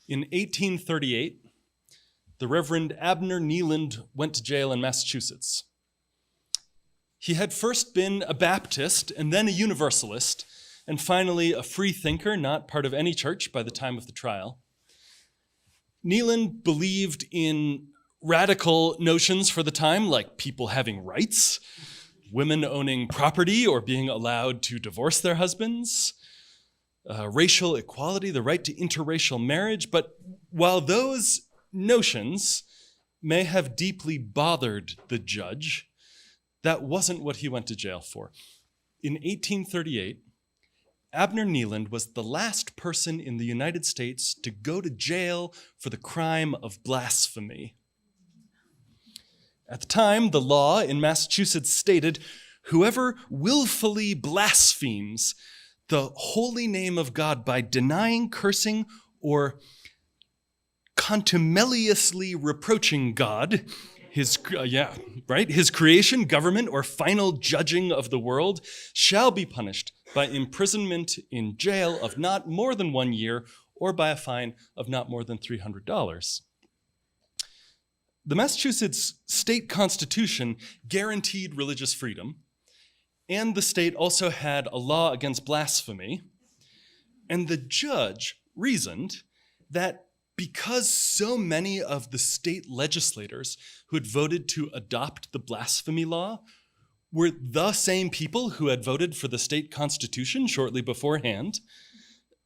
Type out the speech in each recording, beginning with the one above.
In 1838, the Reverend Abner Kneeland went to jail in Massachusetts. He had first been a Baptist and then a Universalist, and finally a free thinker, not part of any church by the time of the trial. Kneeland believed in radical notions for the time, like people having rights, women owning property or being allowed to divorce their husbands, racial equality, the right to interracial marriage. But while those notions may have deeply bothered the judge, that wasn't what he went to jail for. In 1838, Abner Kneeland was the last person in the United States to go to jail for the crime of blasphemy. At the time, the law in Massachusetts stated, whoever willfully blasphemes the holy name of God by denying, cursing, or contumeliously reproaching God, his creation, government, or final judging of the world, shall be punished by imprisonment in jail of not more than 1 year or by a fine of not more than $300. The Massachusetts state constitution guaranteed religious freedom, and the state also had a law against blasphemy, and the judge reasoned that because so many of the state legislators who had voted to adopt the blasphemy law were the same people who had voted for the state constitution shortly beforehand,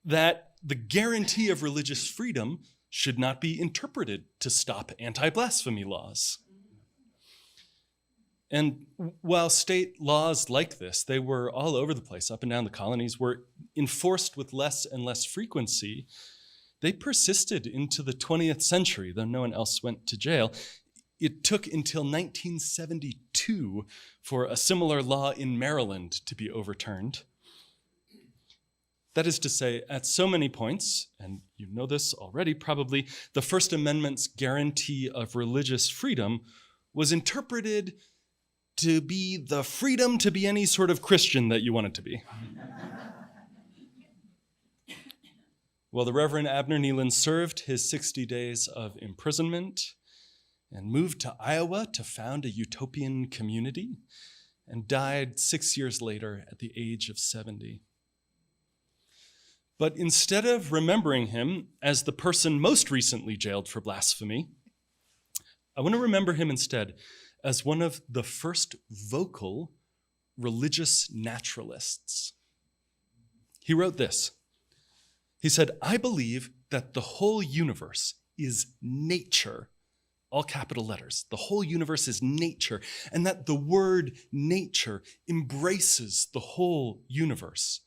that the guarantee of religious freedom should not be interpreted to stop anti-blasphemy laws. And while state laws like this, they were all over the place, up and down the colonies, were enforced with less and less frequency, they persisted into the 20th century, though no one else went to jail. It took until 1972 for a similar law in Maryland to be overturned. That is to say, at so many points, and you know this already probably, the First Amendment's guarantee of religious freedom was interpreted to be the freedom to be any sort of Christian that you wanted to be. Well, the Reverend Abner Kneeland served his 60 days of imprisonment and moved to Iowa to found a utopian community and died 6 years later at the age of 70. But instead of remembering him as the person most recently jailed for blasphemy, I want to remember him instead as one of the first vocal religious naturalists. He wrote this. He said, "I believe that the whole universe is nature," all capital letters. The whole universe is nature, and that the word nature embraces the whole universe.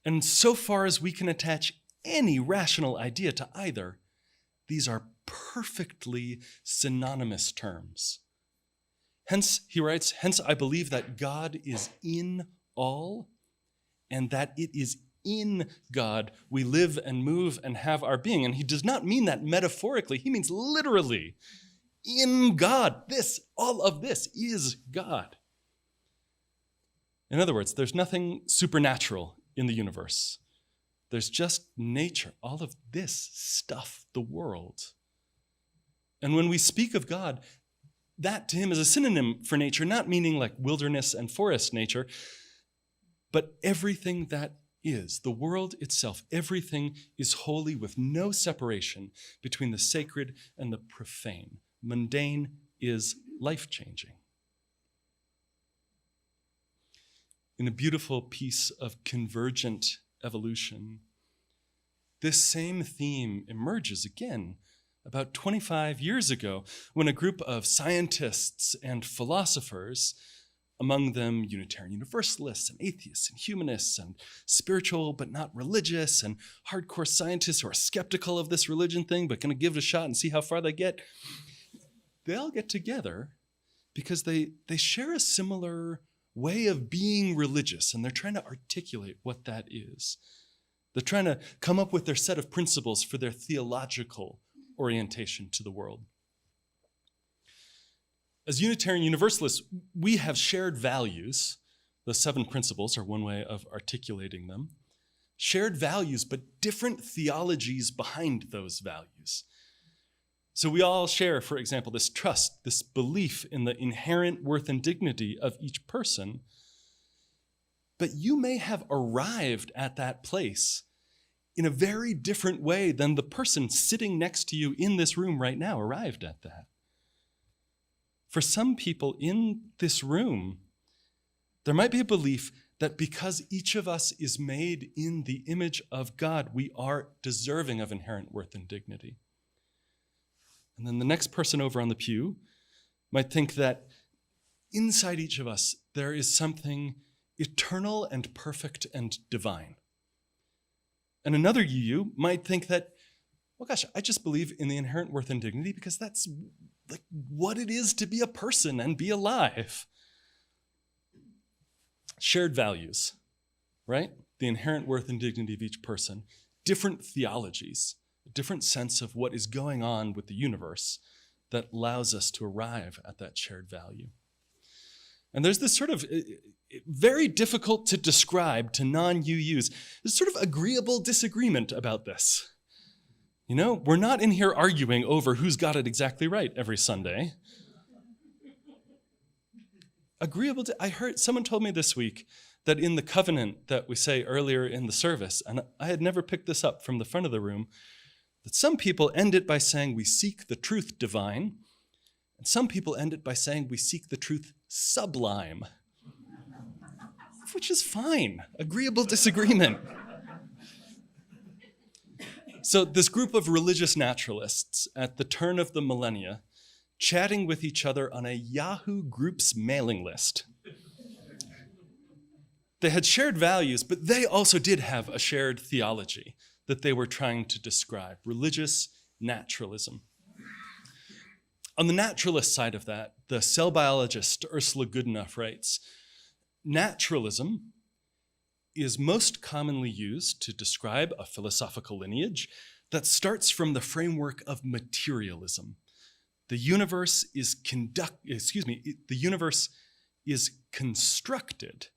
And so far as we can attach any rational idea to either, these are perfectly synonymous terms. Hence, he writes, hence I believe that God is in all, and that it is in God we live and move and have our being. And he does not mean that metaphorically, he means literally. In God, all of this is God. In other words, there's nothing supernatural in the universe. There's just nature, all of this stuff, the world. And when we speak of God, that to him is a synonym for nature, not meaning like wilderness and forest nature, but everything that is, the world itself, everything is holy with no separation between the sacred and the profane. Mundane is life-changing. In a beautiful piece of convergent evolution, this same theme emerges again about 25 years ago when a group of scientists and philosophers, among them Unitarian Universalists and atheists and humanists and spiritual but not religious and hardcore scientists who are skeptical of this religion thing but going to give it a shot and see how far they get, they all get together because they share a similar way of being religious, and they're trying to articulate what that is. They're trying to come up with their set of principles for their theological orientation to the world. As Unitarian Universalists, we have shared values. The 7 principles are one way of articulating them. shared values, but different theologies behind those values. So we all share, for example, this trust, this belief in the inherent worth and dignity of each person. But you may have arrived at that place in a very different way than the person sitting next to you in this room right now arrived at that. For some people in this room, there might be a belief that because each of us is made in the image of God, we are deserving of inherent worth and dignity. And then the next person over on the pew might think that inside each of us, there is something eternal and perfect and divine. And another you might think that, well, gosh, I just believe in the inherent worth and dignity because that's like what it is to be a person and be alive. Shared values, right? The inherent worth and dignity of each person. Different theologies, a different sense of what is going on with the universe that allows us to arrive at that shared value. And there's this sort of very difficult to describe to non-UUs, this sort of agreeable disagreement about this. You know, we're not in here arguing over who's got it exactly right every Sunday. I heard someone told me this week that in the covenant that we say earlier in the service, and I had never picked this up from the front of the room, that some people end it by saying we seek the truth divine, and some people end it by saying we seek the truth sublime, which is fine. Agreeable disagreement. So this group of religious naturalists at the turn of the millennia chatting with each other on a Yahoo Groups mailing list. They had shared values, but they also did have a shared theology that they were trying to describe, religious naturalism. On the naturalist side of that, the cell biologist Ursula Goodenough writes, naturalism is most commonly used to describe a philosophical lineage that starts from the framework of materialism. The universe is constructed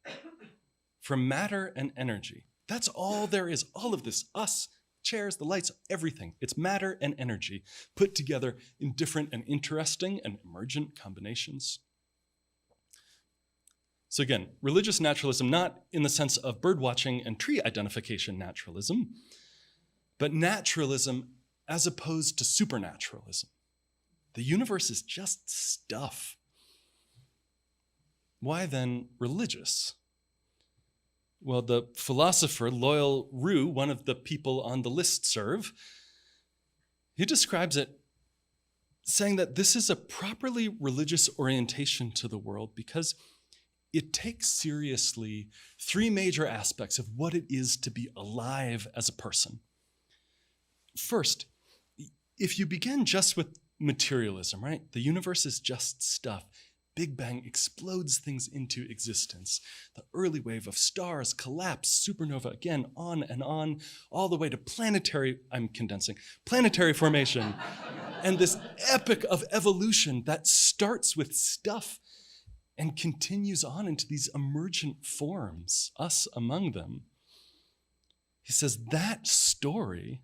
from matter and energy. That's all there is. All of this, us, chairs, the lights, everything. It's matter and energy put together in different and interesting and emergent combinations. So again, religious naturalism, not in the sense of bird watching and tree identification naturalism, but naturalism as opposed to supernaturalism. The universe is just stuff. Why then religious? Well, the philosopher Loyal Rue, one of the people on the listserv, he describes it saying that this is a properly religious orientation to the world because it takes seriously three major aspects of what it is to be alive as a person. First, if you begin just with materialism, right? The universe is just stuff. Big Bang explodes things into existence. The early wave of stars collapse, supernova, again, on and on, all the way to planetary formation. And this epic of evolution that starts with stuff and continues on into these emergent forms, us among them. He says that story,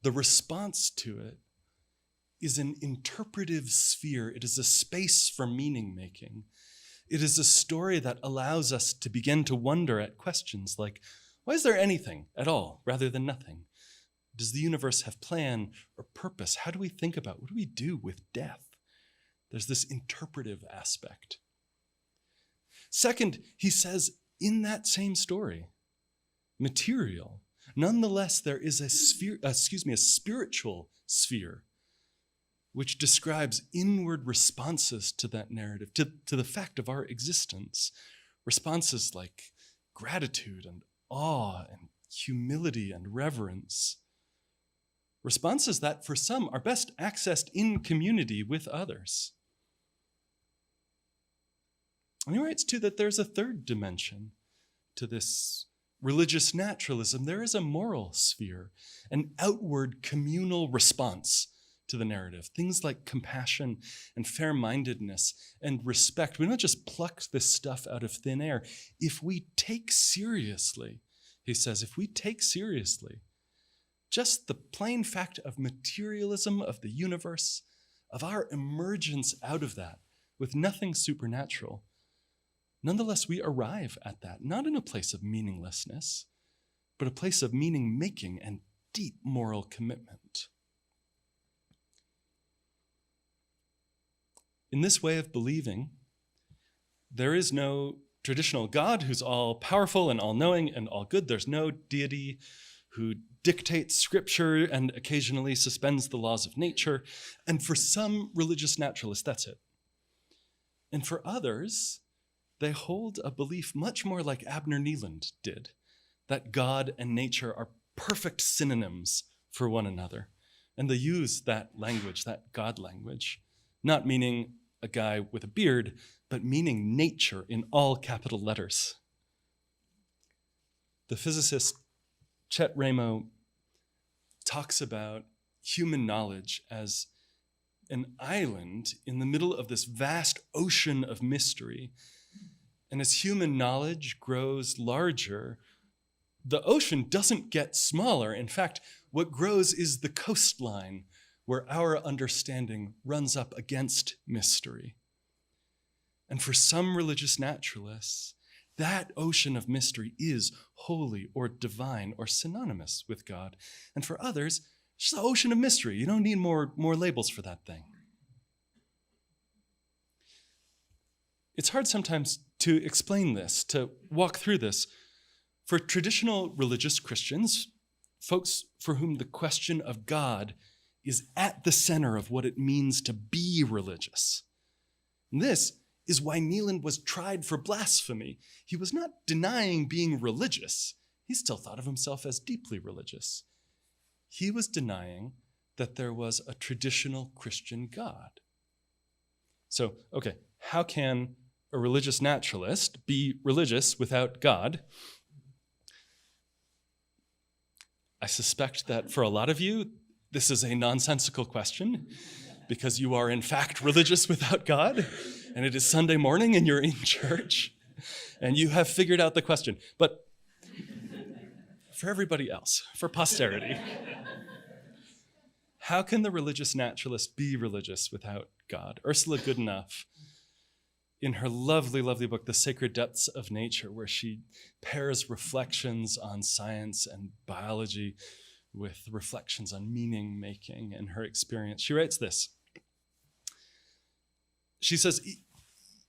the response to it, is an interpretive sphere. It is a space for meaning making. It is a story that allows us to begin to wonder at questions like, why is there anything at all rather than nothing? Does the universe have plan or purpose? How do we think about what do we do with death? There's this interpretive aspect. Second, he says in that same story, material, nonetheless, there is a spiritual sphere which describes inward responses to that narrative, to the fact of our existence. Responses like gratitude and awe and humility and reverence. Responses that for some are best accessed in community with others. And he writes too that there's a third dimension to this religious naturalism. There is a moral sphere, an outward communal response to the narrative. Things like compassion and fair-mindedness and respect. We don't just pluck this stuff out of thin air. If we take seriously He says, if we take seriously just the plain fact of materialism of the universe, of our emergence out of that with nothing supernatural, nonetheless we arrive at that, not in a place of meaninglessness, but a place of meaning-making and deep moral commitment. In this way of believing, there is no traditional God who's all-powerful and all-knowing and all-good. There's no deity who dictates scripture and occasionally suspends the laws of nature. And for some religious naturalists, that's it. And for others, they hold a belief much more like Abner Neeland did, that God and nature are perfect synonyms for one another. And they use that language, that God language, not meaning a guy with a beard, but meaning nature in all capital letters. The physicist Chet Ramo talks about human knowledge as an island in the middle of this vast ocean of mystery. And as human knowledge grows larger, the ocean doesn't get smaller. In fact, what grows is the coastline where our understanding runs up against mystery. And for some religious naturalists, that ocean of mystery is holy or divine or synonymous with God. And for others, it's just the ocean of mystery. You don't need more labels for that thing. It's hard sometimes to explain this, to walk through this. For traditional religious Christians, folks for whom the question of God is at the center of what it means to be religious. And this is why Neeland was tried for blasphemy. He was not denying being religious. He still thought of himself as deeply religious. He was denying that there was a traditional Christian God. So, okay, how can a religious naturalist be religious without God? I suspect that for a lot of you, this is a nonsensical question because you are in fact religious without God, and it is Sunday morning and you're in church and you have figured out the question. But for everybody else, for posterity, how can the religious naturalist be religious without God? Ursula Goodenough, in her lovely, lovely book, The Sacred Depths of Nature, where she pairs reflections on science and biology with reflections on meaning-making and her experience, she writes this. She says,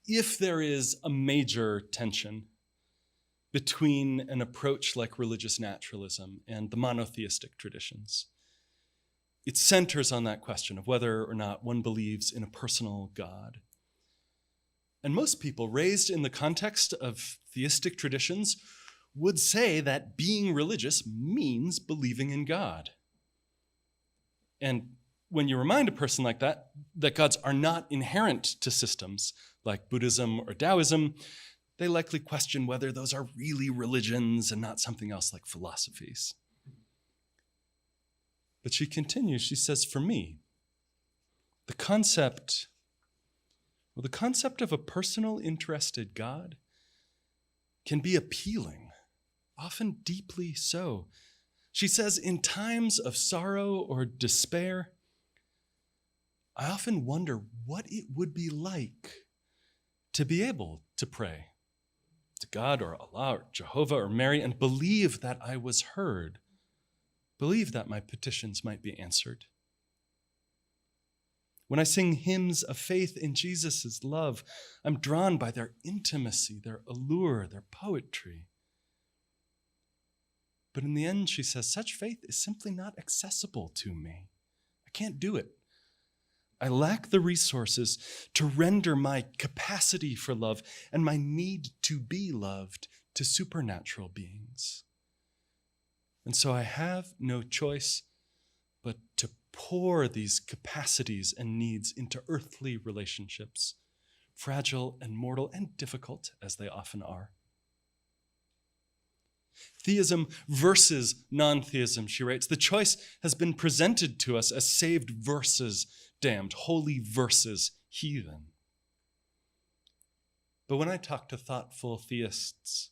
if there is a major tension between an approach like religious naturalism and the monotheistic traditions, it centers on that question of whether or not one believes in a personal God. And most people raised in the context of theistic traditions would say that being religious means believing in God. And when you remind a person like that gods are not inherent to systems like Buddhism or Taoism, they likely question whether those are really religions and not something else like philosophies. But she continues, she says, for me, the concept of a personal, interested God can be appealing, often deeply so. She says, in times of sorrow or despair, I often wonder what it would be like to be able to pray to God or Allah or Jehovah or Mary and believe that I was heard, believe that my petitions might be answered. When I sing hymns of faith in Jesus' love, I'm drawn by their intimacy, their allure, their poetry. But in the end, she says, such faith is simply not accessible to me. I can't do it. I lack the resources to render my capacity for love and my need to be loved to supernatural beings. And so I have no choice but to pour these capacities and needs into earthly relationships, fragile and mortal and difficult as they often are. Theism versus non-theism, she writes, the choice has been presented to us as saved versus damned, holy versus heathen. But when I talk to thoughtful theists,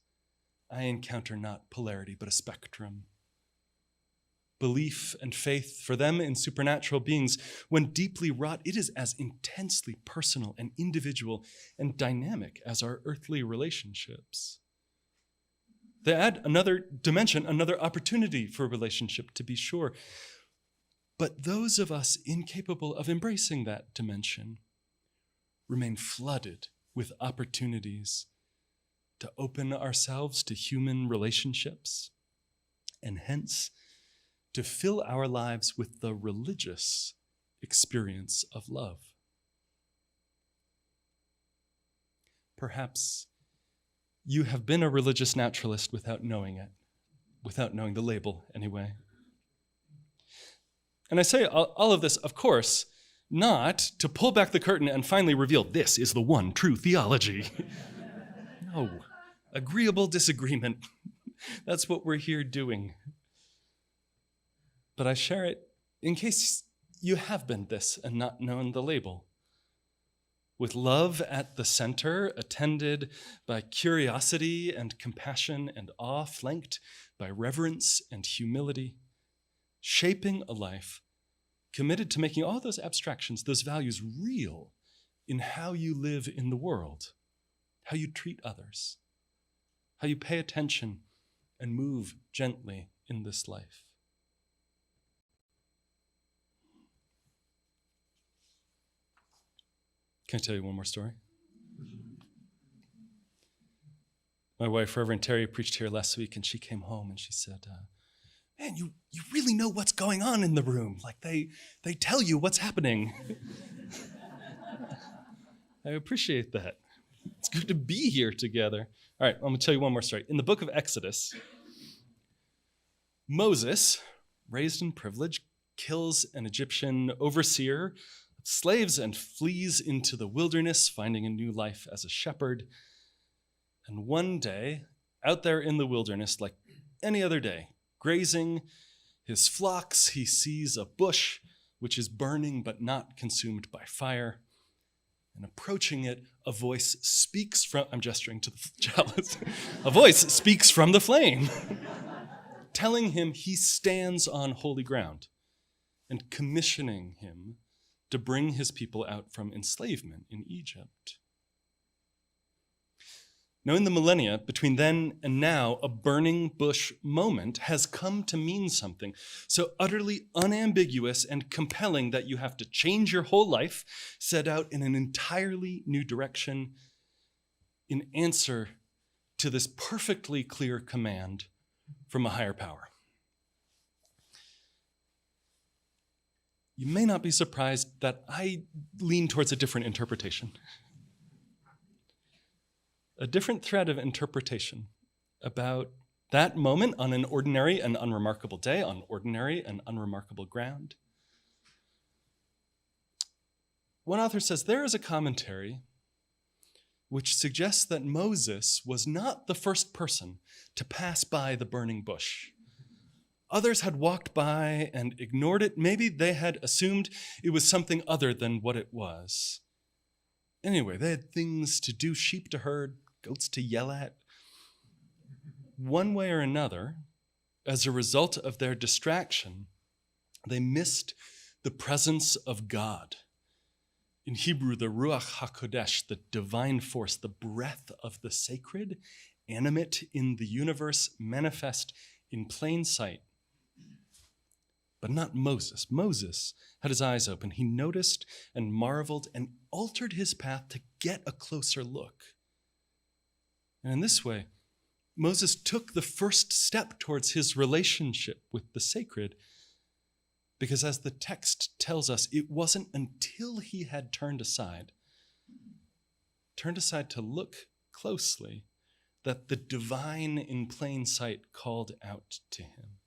I encounter not polarity, but a spectrum. Belief and faith for them in supernatural beings, when deeply wrought, it is as intensely personal and individual and dynamic as our earthly relationships. They add another dimension, another opportunity for relationship, to be sure. But those of us incapable of embracing that dimension remain flooded with opportunities to open ourselves to human relationships, and hence to fill our lives with the religious experience of love. Perhaps you have been a religious naturalist without knowing it, without knowing the label anyway. And I say all of this, of course, not to pull back the curtain and finally reveal this is the one true theology. No, agreeable disagreement. That's what we're here doing. But I share it in case you have been this and not known the label. With love at the center, attended by curiosity and compassion and awe, flanked by reverence and humility, shaping a life committed to making all those abstractions, those values real in how you live in the world, how you treat others, how you pay attention and move gently in this life. Can I tell you one more story? My wife, Reverend Terry, preached here last week, and she came home and she said, man, you really know what's going on in the room. Like they tell you what's happening. I appreciate that. It's good to be here together. All right, I'm going to tell you one more story. In the book of Exodus, Moses, raised in privilege, kills an Egyptian overseer of slaves and flees into the wilderness, finding a new life as a shepherd. And one day, out there in the wilderness, like any other day, grazing his flocks, he sees a bush which is burning but not consumed by fire. And approaching it, a voice speaks from, I'm gesturing to the chalice, a voice speaks from the flame, telling him he stands on holy ground and commissioning him to bring his people out from enslavement in Egypt. Now, in the millennia between then and now, a burning bush moment has come to mean something so utterly unambiguous and compelling that you have to change your whole life, set out in an entirely new direction in answer to this perfectly clear command from a higher power. You may not be surprised that I lean towards a different interpretation. A different thread of interpretation about that moment on an ordinary and unremarkable day, on ordinary and unremarkable ground. One author says there is a commentary which suggests that Moses was not the first person to pass by the burning bush. Others had walked by and ignored it. Maybe they had assumed it was something other than what it was. Anyway, they had things to do, sheep to herd, goats to yell at. One way or another, as a result of their distraction, they missed the presence of God. In Hebrew, the Ruach HaKodesh, the divine force, the breath of the sacred, animate in the universe, manifest in plain sight. But not Moses. Moses had his eyes open. He noticed and marveled and altered his path to get a closer look. And in this way, Moses took the first step towards his relationship with the sacred, because as the text tells us, it wasn't until he had turned aside to look closely, that the divine in plain sight called out to him.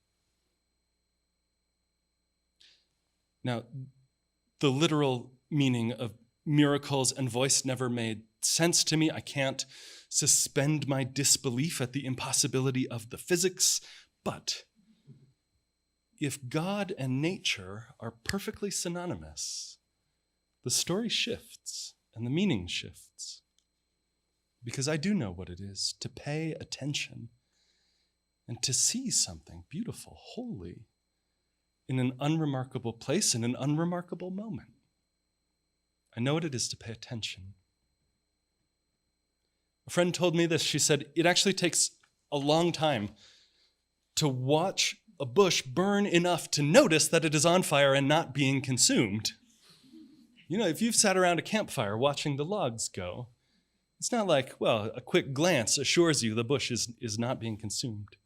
Now, the literal meaning of miracles and voice never made sense to me. I can't suspend my disbelief at the impossibility of the physics, but if God and nature are perfectly synonymous, the story shifts and the meaning shifts. Because I do know what it is to pay attention and to see something beautiful, holy, in an unremarkable place, in an unremarkable moment. I know what it is to pay attention. A friend told me this. She said, it actually takes a long time to watch a bush burn enough to notice that it is on fire and not being consumed. You know, if you've sat around a campfire watching the logs go, it's not like, well, a quick glance assures you the bush is not being consumed.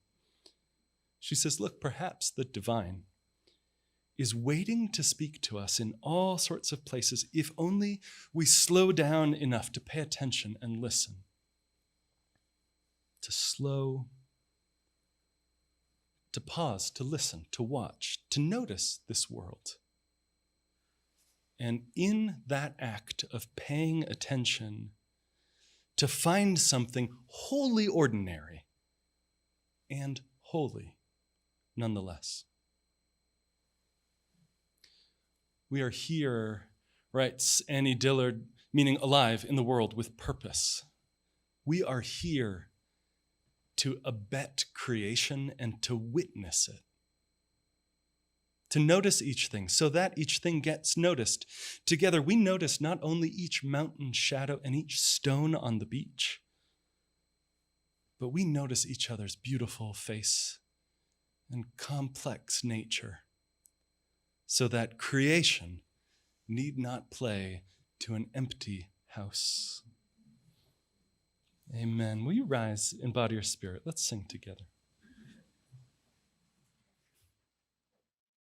She says, look, perhaps the divine is waiting to speak to us in all sorts of places if only we slow down enough to pay attention and listen. To slow, to pause, to listen, to watch, to notice this world. And in that act of paying attention, to find something wholly ordinary and holy nonetheless. We are here, writes Annie Dillard, meaning alive in the world with purpose. We are here to abet creation and to witness it. To notice each thing so that each thing gets noticed. Together we notice not only each mountain shadow and each stone on the beach, but we notice each other's beautiful face and complex nature so that creation need not play to an empty house. Amen. Will you rise in body or spirit? Let's sing together.